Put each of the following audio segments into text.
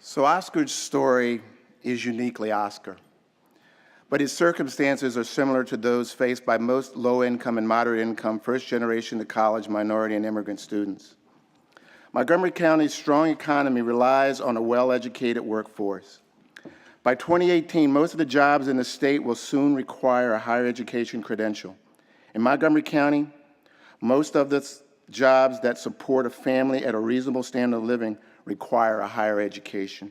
So Oscar's story is uniquely Oscar, but his circumstances are similar to those faced by most low-income and moderate-income first-generation to college minority and immigrant students. Montgomery County's strong economy relies on a well-educated workforce. By 2018, most of the jobs in the state will soon require a higher education credential. In Montgomery County, most of the jobs that support a family at a reasonable standard of living require a higher education.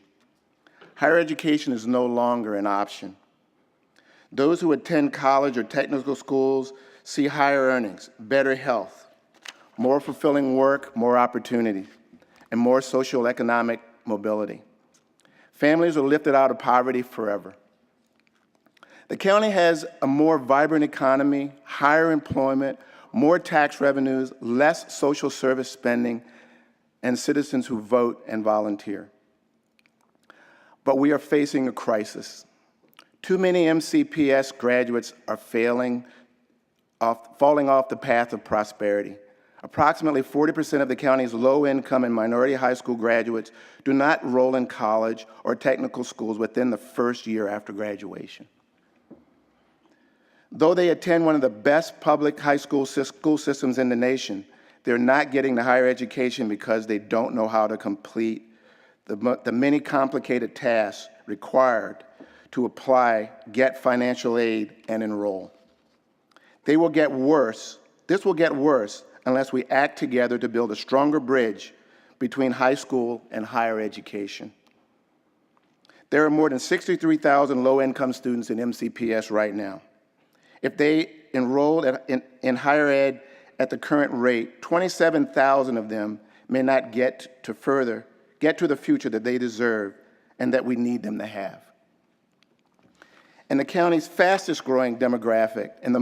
Higher education is no longer an option. Those who attend college or technical schools see higher earnings, better health, more fulfilling work, more opportunity, and more social economic mobility. Families are lifted out of poverty forever. The county has a more vibrant economy, higher employment, more tax revenues, less social service spending, and citizens who vote and volunteer. But we are facing a crisis. Too many MCPS graduates are falling off the path of prosperity. Approximately 40% of the county's low-income and minority high school graduates do not enroll in college or technical schools within the first year after graduation. Though they attend one of the best public high school systems in the nation, they're not getting the higher education because they don't know how to complete the many complicated tasks required to apply, get financial aid, and enroll. This will get worse unless we act together to build a stronger bridge between high school and higher education. There are more than 63,000 low-income students in MCPS right now. If they enrolled in higher ed at the current rate, 27,000 of them may not get to the future that they deserve and that we need them to have. And the county's fastest growing demographic and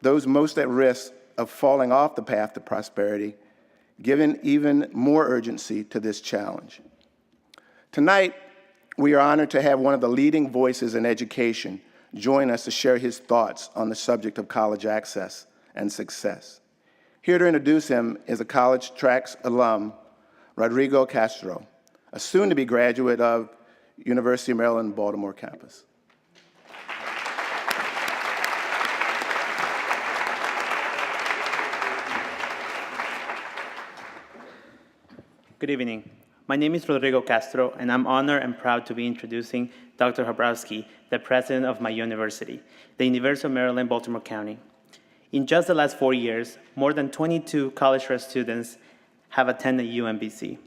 those most at risk of falling off the path to prosperity, given even more urgency to this challenge. Tonight, we are honored to have one of the leading voices in education join us to share his thoughts on the subject of college access and success. Here to introduce him is a College Tracks alum, Rodrigo Castro, a soon-to-be graduate of University of Maryland, Baltimore campus. Good evening. My name is Rodrigo Castro, and I'm honored and proud to be introducing Dr. Habrowski, the president of my university, the University of Maryland, Baltimore County. In just the last 4 years, more than 22 college prep students have attended UMBC.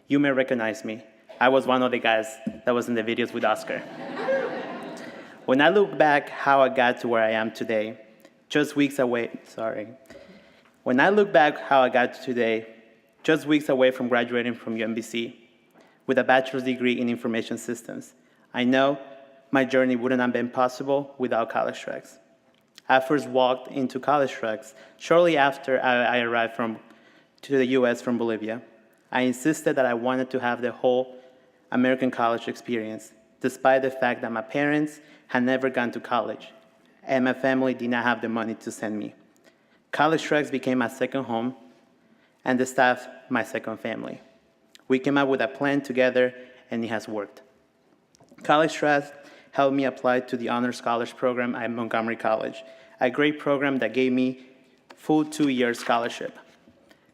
You may recognize me. I was one of the guys that was in the videos with Oscar. When I look back how I got to where I am today, just weeks away from graduating from UMBC with a bachelor's degree in information systems, I know my journey wouldn't have been possible without College Tracks. I first walked into College Tracks shortly after I arrived to the US from Bolivia. I insisted that I wanted to have the whole American college experience, despite the fact that my parents had never gone to college and my family did not have the money to send me. College Tracks became my second home, and the staff my second family. We came up with a plan together, and it has worked. College Tracks helped me apply to the Honor Scholars Program at Montgomery College, a great program that gave me full 2-year scholarship.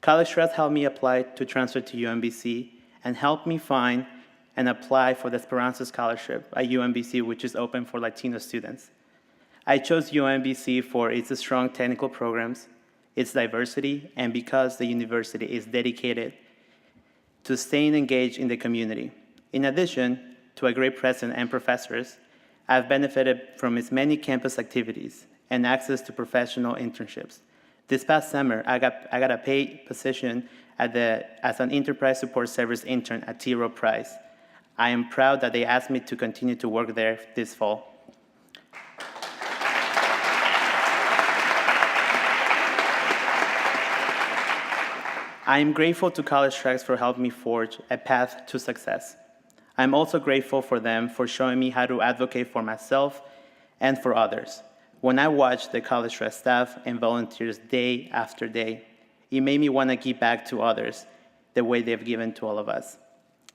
College Tracks helped me apply to transfer to UMBC and helped me find and apply for the Esperanza Scholarship at UMBC, which is open for Latino students. I chose UMBC for its strong technical programs, its diversity, and because the university is dedicated to staying engaged in the community. In addition to a great president and professors, I've benefited from its many campus activities and access to professional internships. This past summer, I got a paid position as an enterprise support service intern at T. Rowe Price. I am proud that they asked me to continue to work there this fall. I am grateful to College Tracks for helping me forge a path to success. I'm also grateful for them for showing me how to advocate for myself and for others. When I watched the College Tracks staff and volunteers day after day, it made me want to give back to others the way they've given to all of us.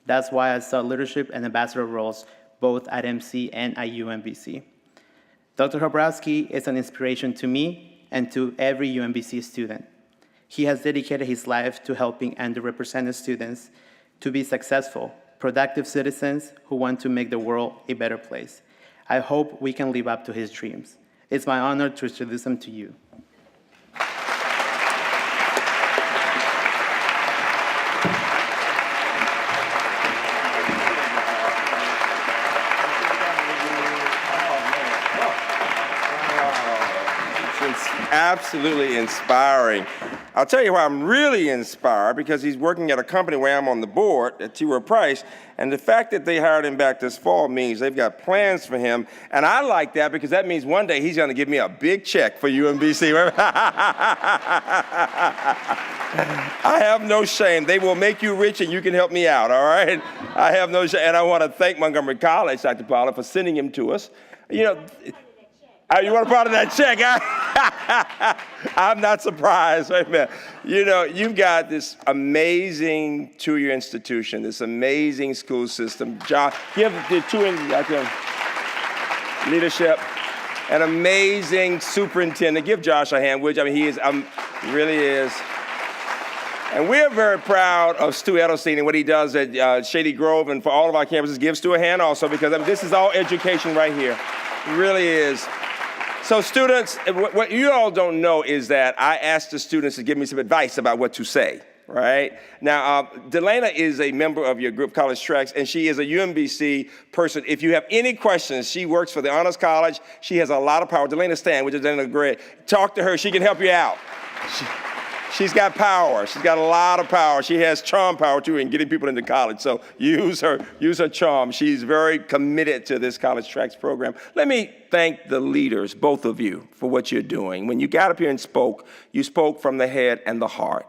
That's why I saw leadership and ambassador roles both at MC and at UMBC. Dr. Hobrowski is an inspiration to me and to every UMBC student. He has dedicated his life to helping underrepresented students to be successful, productive citizens who want to make the world a better place. I hope we can live up to his dreams. It's my honor to introduce him to you. Absolutely inspiring. I'll tell you why I'm really inspired, because he's working at a company where I'm on the board at T. Rowe Price, and the fact that they hired him back this fall means they've got plans for him, and I like that because that means one day he's going to give me a big check for UMBC. I have no shame. They will make you rich and you can help me out, all right? I have no shame, and I want to thank Montgomery College, Dr. Paula, for sending him to us. You know, you want a part of that check? I'm not surprised. Wait a minute. You know, you've got this amazing two-year institution, this amazing school system. John, give the two-year leadership, an amazing superintendent. Give Josh a hand, would you? I mean, he is, really is. And we're very proud of Stu Edelstein and what he does at Shady Grove, and for all of our campuses. Give Stu a hand also, because I mean, this is all education right here. It really is. So students, what you all don't know is that I asked the students to give me some advice about what to say, right? Now, Delana is a member of your group, College Tracks, and she is a UMBC person. If you have any questions, she works for the Honors College. She has a lot of power. Delana Stan, which is Delana Gray. Talk to her. She can help you out. She's got power. She's got a lot of power. She has charm power, too, in getting people into college. So use her charm. She's very committed to this College Tracks program. Let me thank the leaders, both of you, for what you're doing. When you got up here and spoke, you spoke from the head and the heart.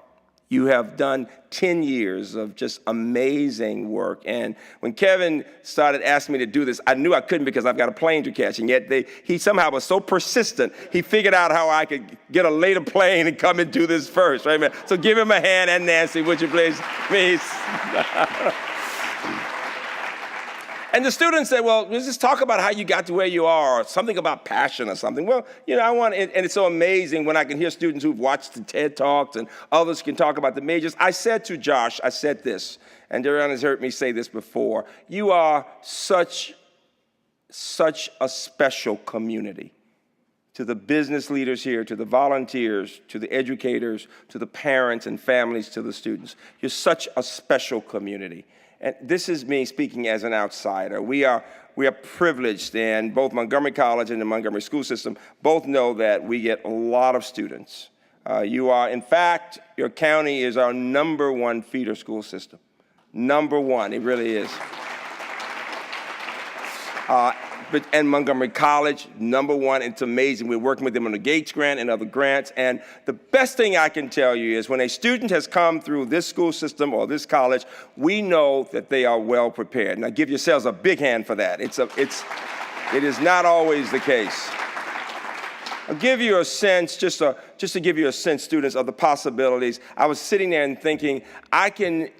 You have done 10 years of just amazing work. And when Kevin started asking me to do this, I knew I couldn't because I've got a plane to catch. And yet he somehow was so persistent, he figured out how I could get a later plane and come and do this first, right, man? So give him a hand, and Nancy, would you please? And the students said, well, let's just talk about how you got to where you are, or something about passion or something. Well, you know, and it's so amazing when I can hear students who've watched the TED Talks and others can talk about the majors. I said to Josh, I said this, and Darian has heard me say this before, you are such a special community. To the business leaders here, to the volunteers, to the educators, to the parents and families, to the students. You're such a special community. And this is me speaking as an outsider. We are privileged, and both Montgomery College and the Montgomery school system both know that we get a lot of students. In fact, your county is our #1 feeder school system. #1, it really is. And Montgomery College, #1, it's amazing. We're working with them on the Gates Grant and other grants. And the best thing I can tell you is when a student has come through this school system or this college, we know that they are well prepared. Now give yourselves a big hand for that. It is not always the case. I'll give you a sense, just to give you a sense, students, of the possibilities. I was sitting there and thinking, I can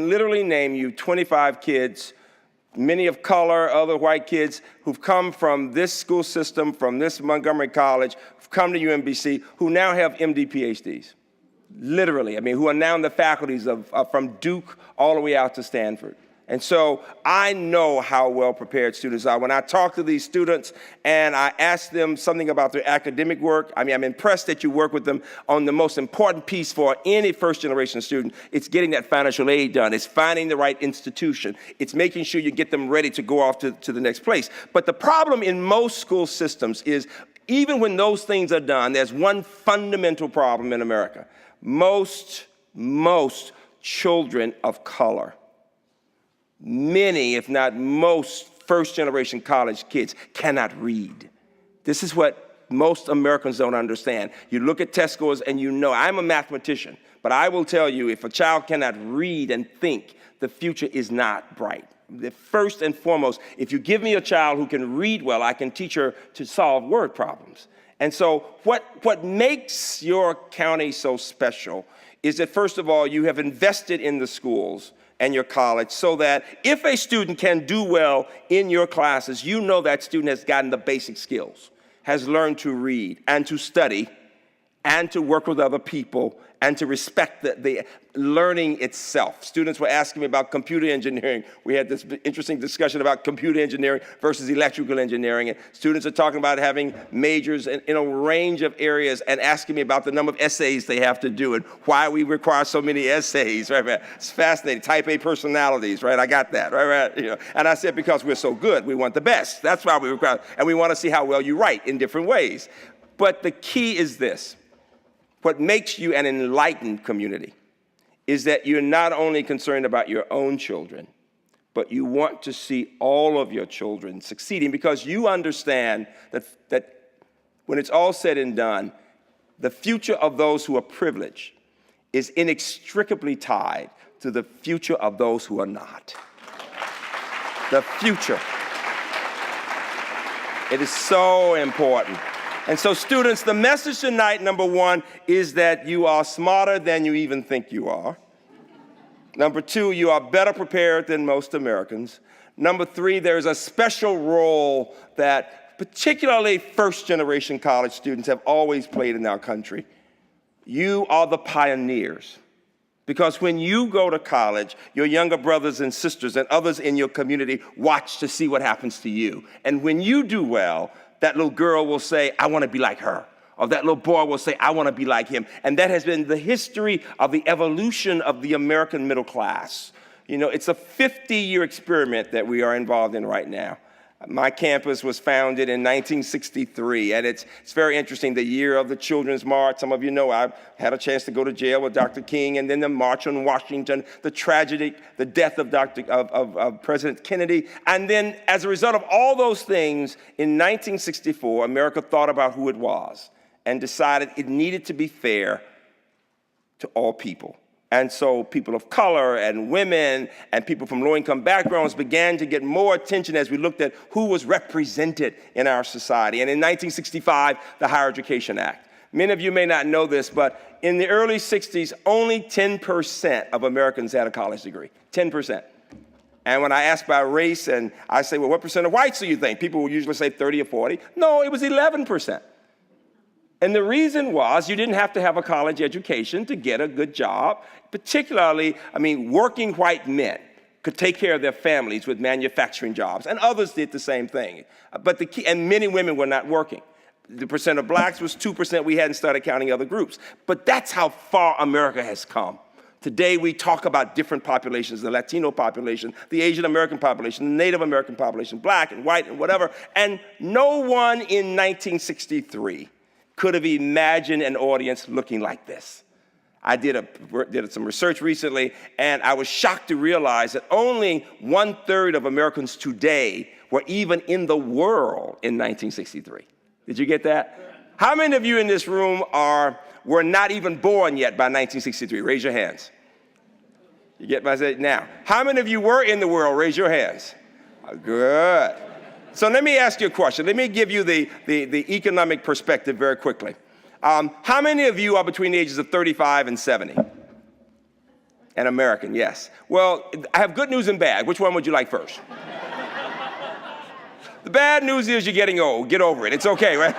literally name you 25 kids, many of color, other white kids who've come from this school system, from this Montgomery College, who've come to UMBC, who now have MD PhDs. Literally, I mean, who are now in the faculties from Duke all the way out to Stanford. And so I know how well prepared students are. When I talk to these students and I ask them something about their academic work, I mean, I'm impressed that you work with them on the most important piece for any first-generation student. It's getting that financial aid done. It's finding the right institution. It's making sure you get them ready to go off to the next place. But the problem in most school systems is even when those things are done, there's one fundamental problem in America. Most children of color, many, if not most, first-generation college kids cannot read. This is what most Americans don't understand. You look at test scores and you know, I'm a mathematician, but I will tell you, if a child cannot read and think, the future is not bright. First and foremost, if you give me a child who can read well, I can teach her to solve word problems. And so what makes your county so special is that, first of all, you have invested in the schools. and your college, so that if a student can do well in your classes, you know that student has gotten the basic skills, has learned to read and to study and to work with other people and to respect the learning itself. Students were asking me about computer engineering. We had this interesting discussion about computer engineering versus electrical engineering. And students are talking about having majors in a range of areas and asking me about the number of essays they have to do and why we require so many essays, right? It's fascinating. Type A personalities, right? I got that, right? You know, and I said, because we're so good, we want the best. That's why we require, and we want to see how well you write in different ways. But the key is this. What makes you an enlightened community is that you're not only concerned about your own children, but you want to see all of your children succeeding, because you understand that when it's all said and done, the future of those who are privileged is inextricably tied to the future of those who are not. The future. It is so important. And so students, the message tonight, number one, is that you are smarter than you even think you are. Number two, you are better prepared than most Americans. Number three, there's a special role that particularly first-generation college students have always played in our country. You are the pioneers. Because when you go to college, your younger brothers and sisters and others in your community watch to see what happens to you. And when you do well, that little girl will say, I want to be like her. Or that little boy will say, I want to be like him. And that has been the history of the evolution of the American middle class. You know, it's a 50-year experiment that we are involved in right now. My campus was founded in 1963, and it's very interesting, the year of the Children's March. Some of you know I had a chance to go to jail with Dr. King, and then the March on Washington, the tragedy, the death of President Kennedy. And then as a result of all those things, in 1964, America thought about who it was and decided it needed to be fair to all people. And so people of color and women and people from low-income backgrounds began to get more attention as we looked at who was represented in our society. And in 1965, the Higher Education Act. Many of you may not know this, but in the early 60s, only 10% of Americans had a college degree, 10%. And when I ask by race and I say, well, what percent of whites do you think? People will usually say 30 or 40. No, it was 11%. And the reason was you didn't have to have a college education to get a good job. Particularly, working white men could take care of their families with manufacturing jobs, and others did the same thing. But and many women were not working. The percent of blacks was 2%. We hadn't started counting other groups. But that's how far America has come. Today, we talk about different populations, the Latino population, the Asian American population, the Native American population, black and white and whatever. And no one in 1963 could have imagined an audience looking like this. I did some research recently, and I was shocked to realize that only 1/3 of Americans today were even in the world in 1963. Did you get that? How many of you in this room were not even born yet by 1963? Raise your hands. You get my say now. How many of you were in the world? Raise your hands. Good. So let me ask you a question. Let me give you the economic perspective very quickly. How many of you are between the ages of 35 and 70? An American, yes. Well, I have good news and bad. Which one would you like first? The bad news is you're getting old. Get over it. It's okay, right?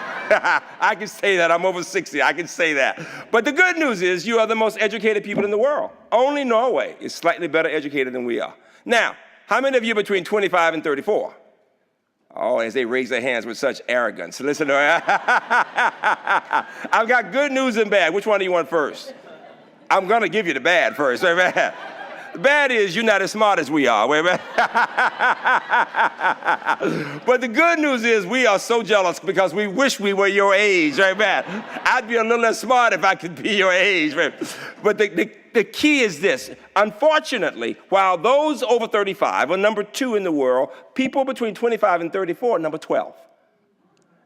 I can say that. I'm over 60. I can say that. But the good news is you are the most educated people in the world. Only Norway is slightly better educated than we are. Now, how many of you between 25 and 34? Oh, as they raise their hands with such arrogance. Listen to me. I've got good news and bad. Which one do you want first? I'm going to give you the bad first. The bad is you're not as smart as we are. But the good news is we are so jealous because we wish we were your age, right, man? I'd be a little less smart if I could be your age, right? But the key is this. Unfortunately, while those over 35 are number 2 in the world, people between 25 and 34 are number 12.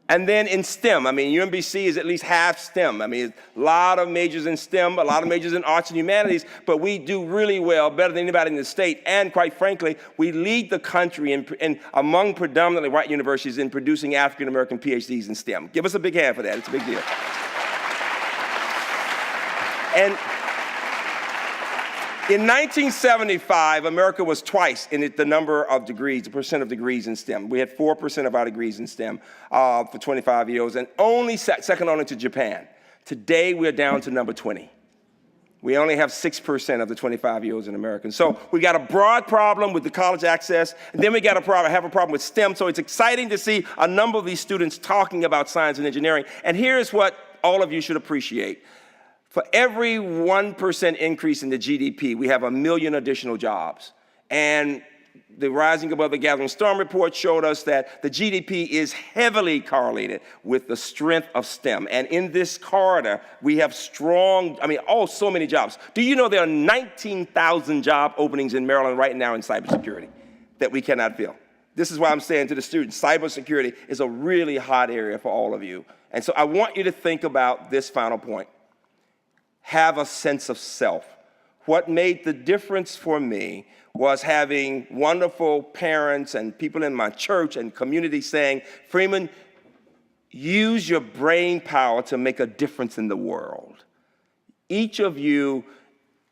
And then in STEM, UMBC is at least half STEM. A lot of majors in STEM, a lot of majors in arts and humanities, but we do really well, better than anybody in the state. And quite frankly, we lead the country in among predominantly white universities in producing African-American PhDs in STEM. Give us a big hand for that. It's a big deal. In 1975, America was twice in the number of degrees, the percent of degrees in STEM. We had 4% of our degrees in STEM for 25 years, and only second only to Japan. Today, we're down to number 20. We only have 6% of the 25-year-olds in America. So we got a broad problem with the college access, and then we got have a problem with STEM. So it's exciting to see a number of these students talking about science and engineering. And here's what all of you should appreciate. For every 1% increase in the GDP, we have 1 million additional jobs. And the Rising Above the Gathering Storm report showed us that the GDP is heavily correlated with the strength of STEM. And in this corridor, we have strong, so many jobs. Do you know there are 19,000 job openings in Maryland right now in cybersecurity that we cannot fill? This is why I'm saying to the students, cybersecurity is a really hot area for all of you. And so I want you to think about this final point. Have a sense of self. What made the difference for me was having wonderful parents and people in my church and community saying, Freeman, use your brain power to make a difference in the world. Each of you,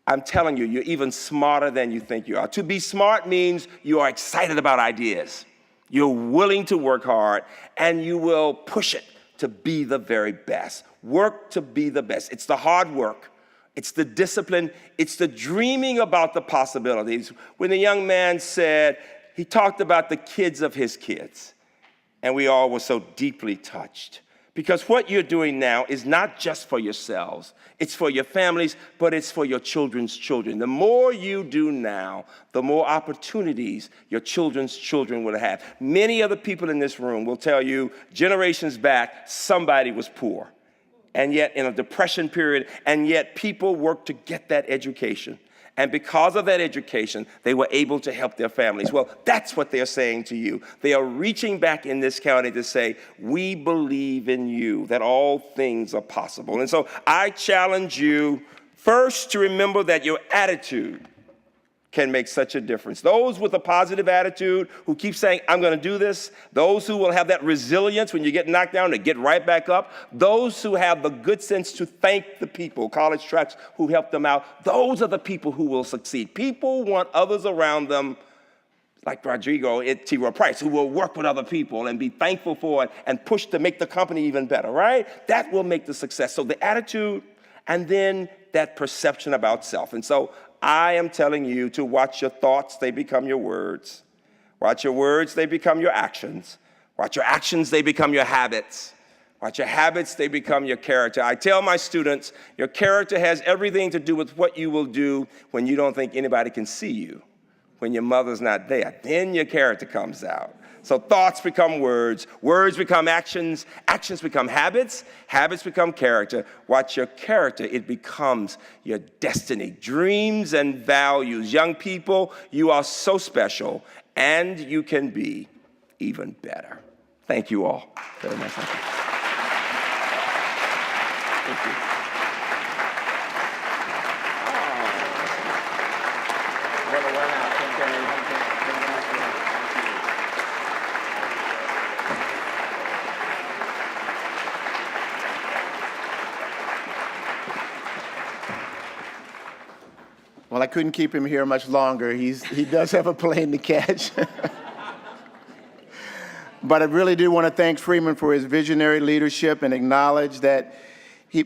I'm telling you, you're even smarter than you think you are. To be smart means you are excited about ideas. You're willing to work hard, and you will push it to be the very best. Work to be the best. It's the hard work. It's the discipline. It's the dreaming about the possibilities. When the young man said, he talked about the kids of his kids, and we all were so deeply touched. Because what you're doing now is not just for yourselves. It's for your families, but it's for your children's children. The more you do now, the more opportunities your children's children will have. Many of the people in this room will tell you, generations back, somebody was poor. And yet in a depression period, and yet people worked to get that education. And because of that education, they were able to help their families. Well, that's what they're saying to you. They are reaching back in this county to say, we believe in you, that all things are possible. And so I challenge you first to remember that your attitude can make such a difference. Those with a positive attitude who keep saying, I'm going to do this, those who will have that resilience when you get knocked down to get right back up, those who have the good sense to thank the people, college tracks who helped them out, those are the people who will succeed. People want others around them, like Rodrigo at T. Rowe Price, who will work with other people and be thankful for it and push to make the company even better, right? That will make the success. So the attitude and then that perception about self. And so I am telling you to watch your thoughts, they become your words. Watch your words, they become your actions. Watch your actions, they become your habits. Watch your habits, they become your character. I tell my students, your character has everything to do with what you will do when you don't think anybody can see you, when your mother's not there. Then your character comes out. So thoughts become words, words become actions, actions become habits, habits become character. Watch your character, it becomes your destiny, dreams and values. Young people, you are so special, and you can be even better. Thank you all very much. Thank you. Well, I couldn't keep him here much longer. He does have a plane to catch. But I really do want to thank Freeman for his visionary leadership and acknowledge that he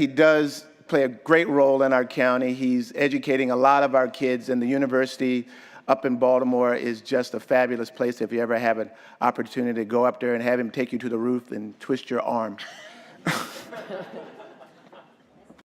does play a great role in our county. He's educating a lot of our kids, and the university up in Baltimore is just a fabulous place if you ever have an opportunity to go up there and have him take you to the roof and twist your arm.